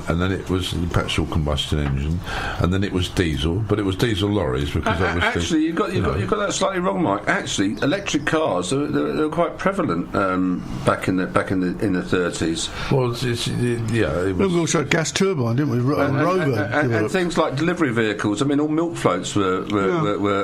and then it was the petrol combustion engine, and then it was diesel, but it was diesel lorries because obviously. Actually, you've got that slightly wrong, Mike. Actually, electric cars they're quite prevalent back in the 30s. Well, it was. We also had gas turbine, didn't we? Rover and things like delivery vehicles. I mean, all milk floats were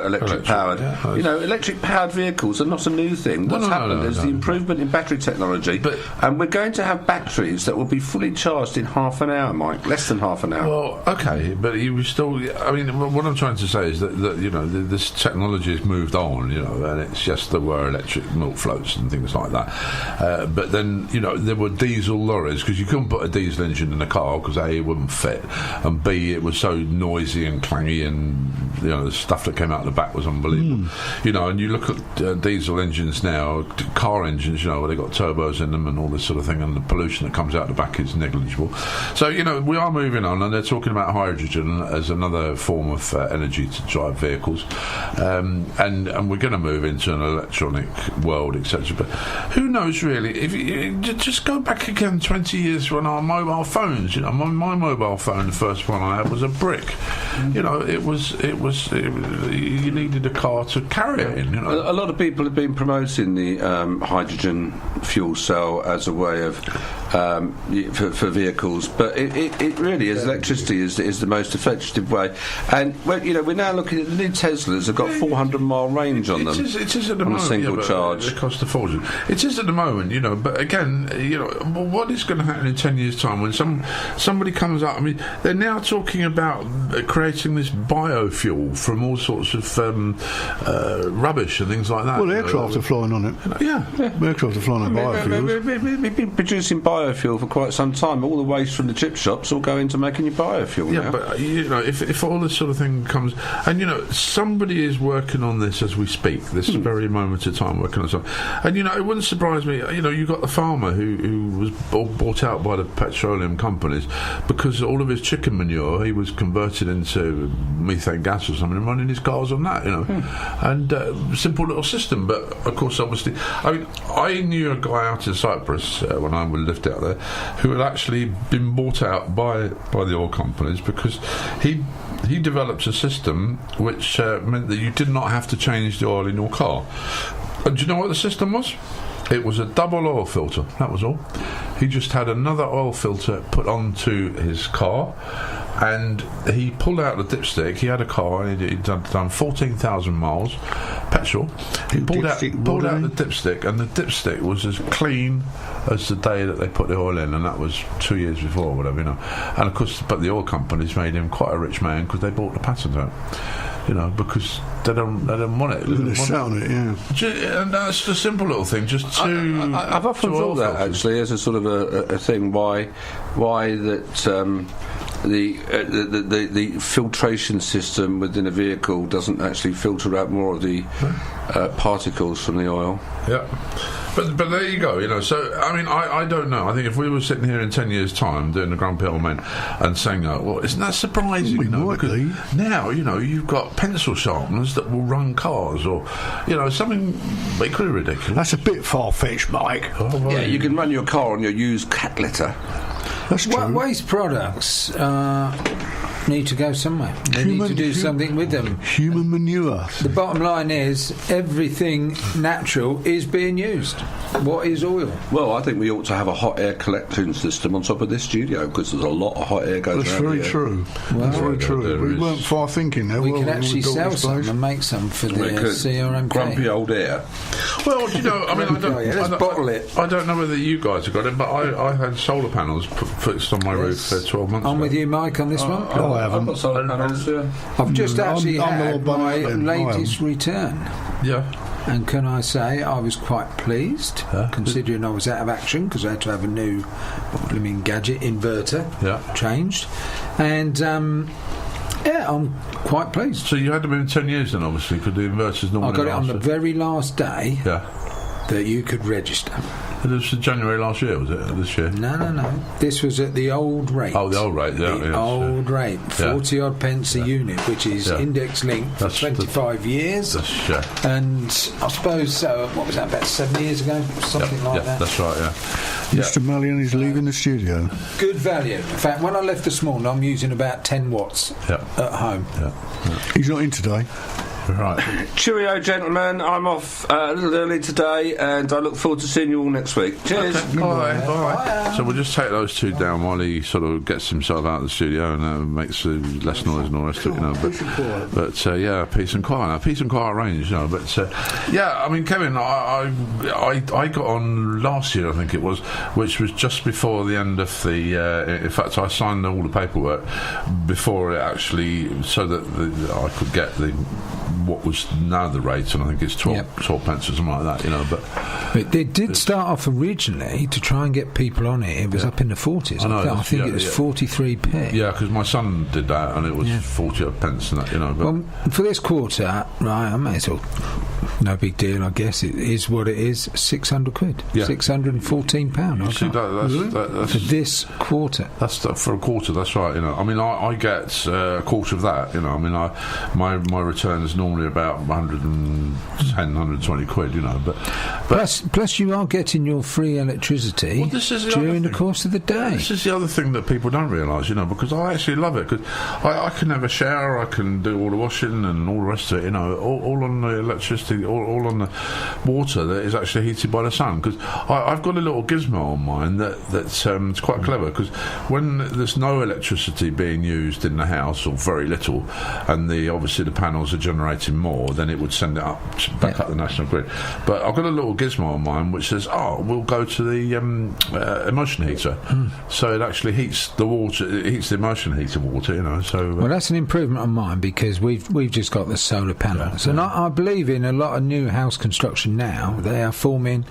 electric powered. Yeah. Electric powered vehicles are not a new thing. What's happened is the improvement in battery technology, and we're going to have batteries that will be fully charged in half an hour, Mike. Less than half an hour. Well, okay, but you were still. I mean, what I'm trying to say is that this technology has moved on, and it's just there were electric milk floats and things like that. But then, there were diesel lorries because you couldn't put a diesel engine in a car because A, it wouldn't fit, and B, it was so noisy and clangy, and the stuff that came out the back was unbelievable. And you look at diesel engines now, car engines, where they got turbos in them and all this sort of thing, and the pollution that comes out the back is negligible. So we are moving on, and they're talking about hydrogen as another form of energy to drive vehicles, and we're going to move into an electronic world, etc. But who knows really? If you just go back again 20 years when our mobile phones, my mobile phone, the first one I had was a brick. It was you needed a car to carry it in. A lot of people have been promoting the hydrogen fuel cell as a way of for vehicles, but it really is. Electricity is the most effective way, and we're now looking at the new Teslas have got 400-mile range on them. It is at the on moment, a single charge. It costs a fortune. It is at the moment, but again, what is going to happen in 10 years' time when somebody comes up? I mean, they're now talking about creating this biofuel from all sorts of rubbish and things like that. Well, aircraft are flying on it. Yeah. Aircraft are flying on biofuels. We've been producing biofuel for quite some time. All the waste from the chip shops all go into making your biofuel. Yeah, now. But if all this sort of thing comes, and somebody is working on this as we speak. This very moment of time working on something, and it wouldn't surprise me. You got the farmer who was bought out by the petroleum companies because all of his chicken manure he was converted into methane gas or something and running his cars on that. And simple little system. But of course, obviously, I knew a guy out in Cyprus when I lived out there who had actually been bought out by the oil companies because he developed a system which meant that you did not have to change the oil in your car. And do you know what the system was? It was a double oil filter, that was all. He just had another oil filter put onto his car, and he pulled out the dipstick. He had a car, and he'd done 14,000 miles, petrol. He pulled out the dipstick, and the dipstick was as clean as the day that they put the oil in, and that was 2 years before, or whatever, And of course, but the oil companies made him quite a rich man because they bought the patent out. Because they don't want it. They're selling it, yeah. And that's a simple little thing. Just two. I've often thought that actually as a sort of a thing. Why that. The filtration system within a vehicle doesn't actually filter out more of the particles from the oil. Yeah. But there you go, So, I don't know. I think if we were sitting here in 10 years' time doing the Grumpy Old Men and saying, well, isn't that surprising? Because now, you've got pencil sharpeners that will run cars or, something equally ridiculous. That's a bit far-fetched, Mike. Yeah, you can run your car on your used cat litter. That's true. Waste products need to go somewhere. They need to do something with them. Human manure. The bottom line is everything natural is being used. What is oil? Well, I think we ought to have a hot air collecting system on top of this studio because there's a lot of hot air goes around. That's very true. That's very true. We weren't far thinking there. We could actually sell some and make some for the CRMK. Grumpy old air. Well, let's bottle it. I don't know whether you guys have got it, but I had solar panels fixed on my roof for 12 months I'm ago. with you, Mike, on this one. I haven't. I've got solar panels, I've just actually had my then. latest return. Yeah. And can I say I was quite pleased, considering I was out of action because I had to have a new blooming gadget inverter changed. And I'm quite pleased. So you had them in 10 years then, obviously, because the inverters normally I got it on the very last day that you could register. This was January last year, was it? This year? No. This was at the old rate. Oh, the old rate, yeah. The old rate, 40 odd pence a unit, which is index linked for 25 years. And I suppose, what was that, about 7 years ago? Something like that. That's right, yeah. Mr. Mallyon is leaving the studio. Good value. In fact, when I left this morning, I'm using about 10 watts at home. He's not in today. Right. Cheerio, gentlemen. I'm off a little early today, and I look forward to seeing you all next week. Cheers. Okay. Bye. So we'll just take those two down while he sort of gets himself out of the studio and makes less noise and all the rest of it, you know. But peace and quiet. Now, peace and quiet range, you know. But I mean, Kevin, I got on last year, I think it was, which was just before the end of the. In fact, I signed all the paperwork before it actually, so that I could get what was now the rate, and I think it's 12 pence or something like that, you know. But it did start off originally to try and get people on it. It was up in the 40s. I think it was 43p. Yeah, because my son did that, and it was 40 odd pence and that, you know. But well, for this quarter, right, I may as well. No big deal, I guess. It is what it is. £600. Yeah. £614. You see, that's for this quarter. That's for a quarter. That's right. You know, I mean, I get a quarter of that. You know, I mean, my return is normally about 110, 120 quid. You know, but plus you are getting your free electricity during the course of the day. This is the other thing that people don't realise. You know, because I actually love it, because I can have a shower, I can do all the washing and all the rest of it. You know, all on the electricity. All on the water that is actually heated by the sun, because I've got a little gizmo on mine that's quite clever, because when there's no electricity being used in the house, or very little, and obviously the panels are generating more, then it would send it back up the national grid. But I've got a little gizmo on mine which says, we'll go to the immersion heater, so it actually heats the water, it heats the immersion heater water, you know. So well, that's an improvement on mine, because we've just got the solar panels, and I believe in a lot of new house construction now. They are forming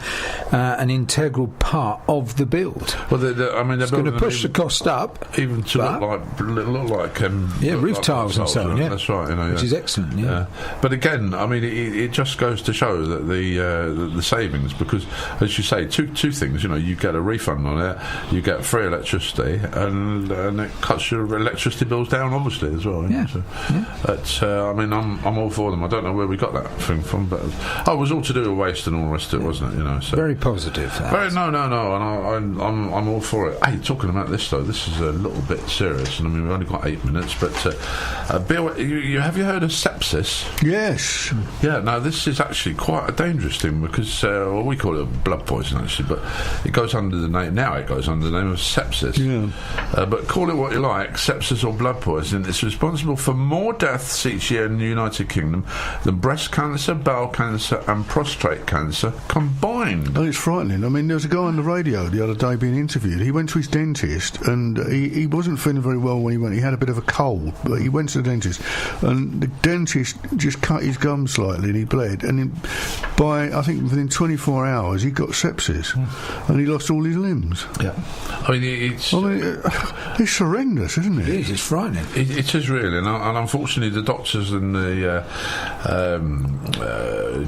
an integral part of the build. Well, I mean, it's going to push the cost up, even to look like roof tiles and so on. Yeah, that's right. You know, which is excellent. Yeah. But again, I mean, it just goes to show that the savings, because as you say, two things. You know, you get a refund on it, you get free electricity, and it cuts your electricity bills down, obviously, as well. Yeah. But I mean, I'm all for them. I don't know where we got that thing from, but it was all to do with waste and all the rest of it, wasn't it? You know, so very positive. No, and I'm all for it. Hey, talking about this though, this is a little bit serious, and I mean we've only got 8 minutes, but Bill, have you heard of sepsis? Yes. Yeah. No, this is actually quite a dangerous thing, because we call it blood poison actually, but it goes under the name of sepsis. Yeah. But call it what you like, sepsis or blood poison. It's responsible for more deaths each year in the United Kingdom than breast cancer, bowel cancer and prostate cancer combined. Oh, it's frightening. I mean, there was a guy on the radio the other day being interviewed. He went to his dentist, and he wasn't feeling very well when he went. He had a bit of a cold, but he went to the dentist, and the dentist just cut his gum slightly and he bled, and I think within 24 hours he got sepsis, and he lost all his limbs. Yeah. I mean, it's horrendous, isn't it? It is. It's frightening. It is really, and unfortunately the doctors and the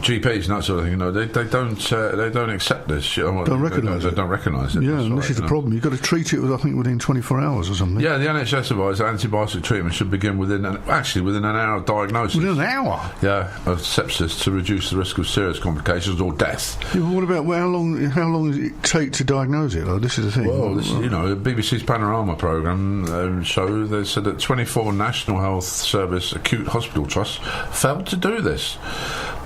GPs and that sort of thing, you know, they don't accept this. Don't recognise it. They don't recognise it. Yeah, and this is the problem. You've got to treat it within 24 hours or something. Yeah, the NHS advises that antibiotic treatment should begin within an hour of diagnosis. Within an hour? Yeah, of sepsis, to reduce the risk of serious complications or death. Yeah, well, what about how long does it take to diagnose it? This is the thing. Well, BBC's Panorama programme show they said that 24 National Health Service acute hospital trusts failed to do this.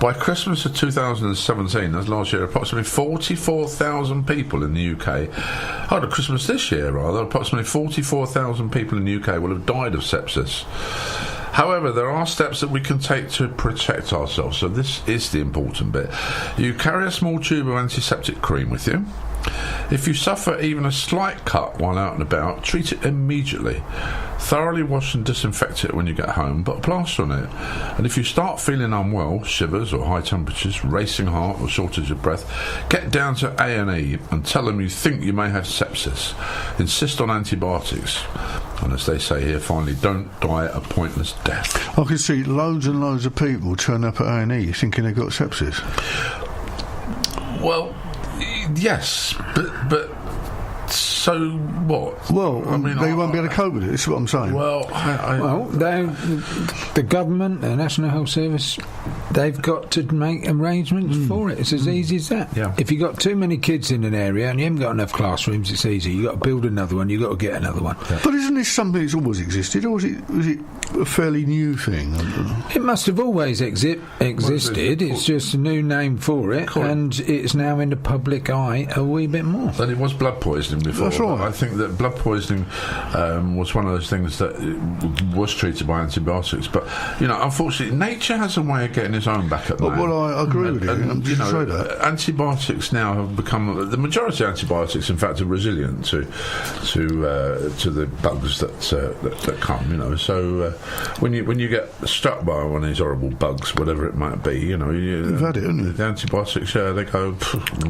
By Christmas of 2017, that's last year, approximately 44,000 people in the UK, to Christmas this year rather, approximately 44,000 people in the UK will have died of sepsis. However, there are steps that we can take to protect ourselves, so this is the important bit. You carry a small tube of antiseptic cream with you. If you suffer even a slight cut while out and about, treat it immediately. Thoroughly wash and disinfect it when you get home, put a plaster on it. And if you start feeling unwell, shivers or high temperatures, racing heart or shortage of breath, get down to A&E and tell them you think you may have sepsis. Insist on antibiotics. And as they say here, finally, don't die a pointless death. I can see loads and loads of people turn up at A&E thinking they've got sepsis. Well, Yes, but so what? Well, I mean, they won't be able to cope with it. That's what I'm saying. Well, the government, the National Health Service, they've got to make arrangements for it. It's as easy as that. Yeah. If you've got too many kids in an area and you haven't got enough classrooms, it's easy. You've got to build another one. You've got to get another one. Yeah. But isn't this something that's always existed, or was it a fairly new thing? I don't know. It must have always existed. It's just a new name for it, and it's now in the public eye a wee bit more. And it was blood poisoning before. That's right. I think that blood poisoning was one of those things that was treated by antibiotics. But, unfortunately, nature has a way of getting its own back at man. Well, I agree with you. I'm just say that. Antibiotics now have become... The majority of antibiotics, in fact, are resilient to the bugs that come, So when you get struck by one of these horrible bugs, whatever it might be, You've had it, haven't you? The antibiotics, they go,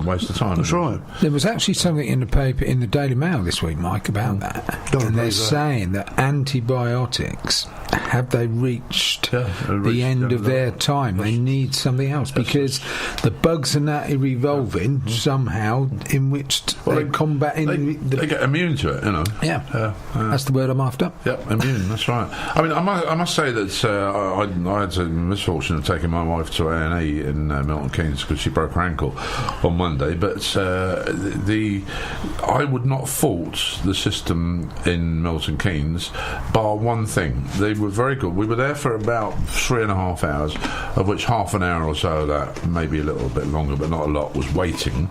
waste of time. That's right. There was actually something in the paper, in the Daily Mail this week, Mike, about that. And they're saying that antibiotics, have they reached the end of their time? They need something else because the bugs and that are evolving somehow in which they're combating... They get immune to it, Yeah. That's the word I'm after. Yeah, immune, that's right. I mean, I must say that I had the misfortune of taking my wife to A&E in Milton Keynes because she broke her ankle on Monday, but I would not fault the system in Milton Keynes bar one thing. They were very good. We were there for about 3.5 hours, of which half an hour or so, that maybe a little bit longer but not a lot, was waiting,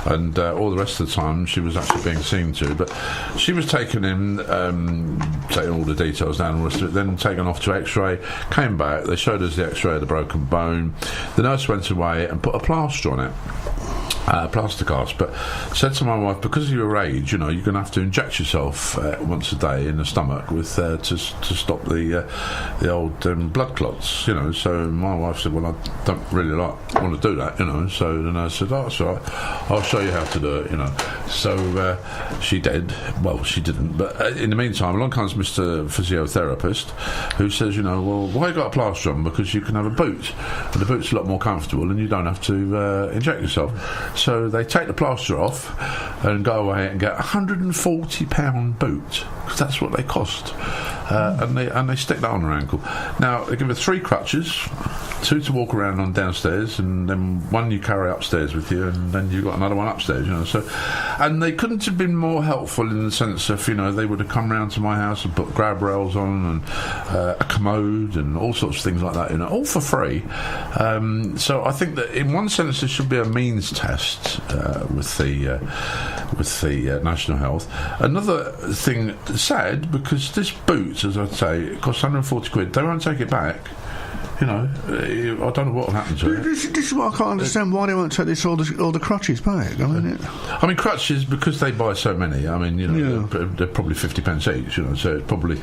and all the rest of the time she was actually being seen to. But she was taken in, taking all the details down, and the rest of it, then taken off to x-ray, came back, they showed us the x-ray of the broken bone, the nurse went away and put a plaster on it, plaster cast, but said to my wife, because of your age, you're going to have to inject yourself once a day in the stomach with to stop the old blood clots, So my wife said, well, I don't really want to do that, So the nurse said, oh, that's all right, I'll show you how to do it, So she did. Well, she didn't, but in the meantime, along comes Mr. Physiotherapist, who says, well, why you got a plaster on? Because you can have a boot, and the boot's a lot more comfortable, and you don't have to inject yourself. So they take the plaster off and go away and get £140 boot, because that's what they cost, and they stick that on her ankle. Now they give her 3 crutches, 2 to walk around on downstairs, and then 1 you carry upstairs with you, and then you've got another one upstairs. So, and they couldn't have been more helpful in the sense of they would have come round to my house and put grab rails on and a commode and all sorts of things like that, all for free. So I think that in one sense there should be a means test with the National Health. Another thing, sad, because this boot, as I say, it costs 140 quid. They won't take it back. I don't know what will happen to it. This is what I can't understand, why they won't take all the crutches back. I mean, crutches, because they buy so many. I mean, they're probably 50 pence each. So it's probably,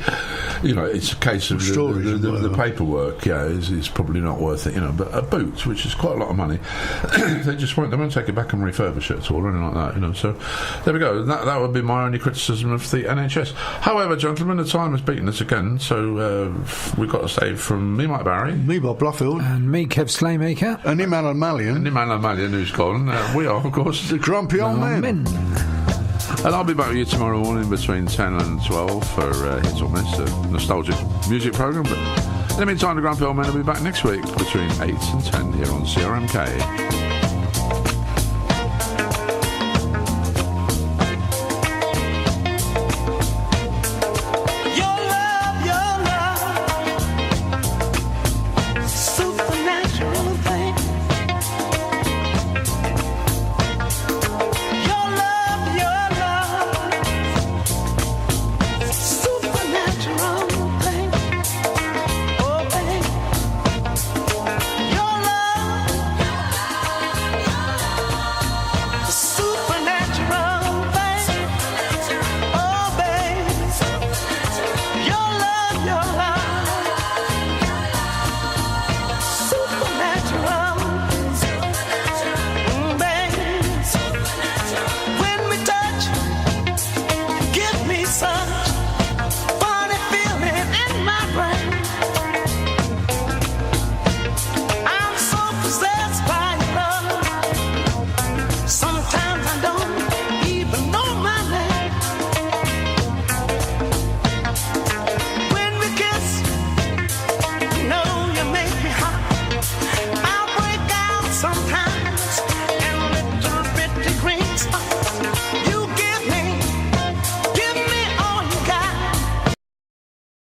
it's a case of the paperwork. Yeah, is probably not worth it. But a boot, which is quite a lot of money, they won't take it back and refurbish it at all, or anything like that. So there we go. That would be my only criticism of the NHS. However, gentlemen, the time has beaten us again. So we've got to say, from me, Mike Barry. Me, Bob Bluffield. And me, Kev Slaymaker. And him, Alan Mallyon. And him, Alan Mallyon, who's gone. We are, of course, the Grumpy Old Men. And I'll be back with you tomorrow morning between 10 and 12 for Hit or Miss, a nostalgic music programme. But in the meantime, the Grumpy Old Men will be back next week between 8 and 10 here on CRMK.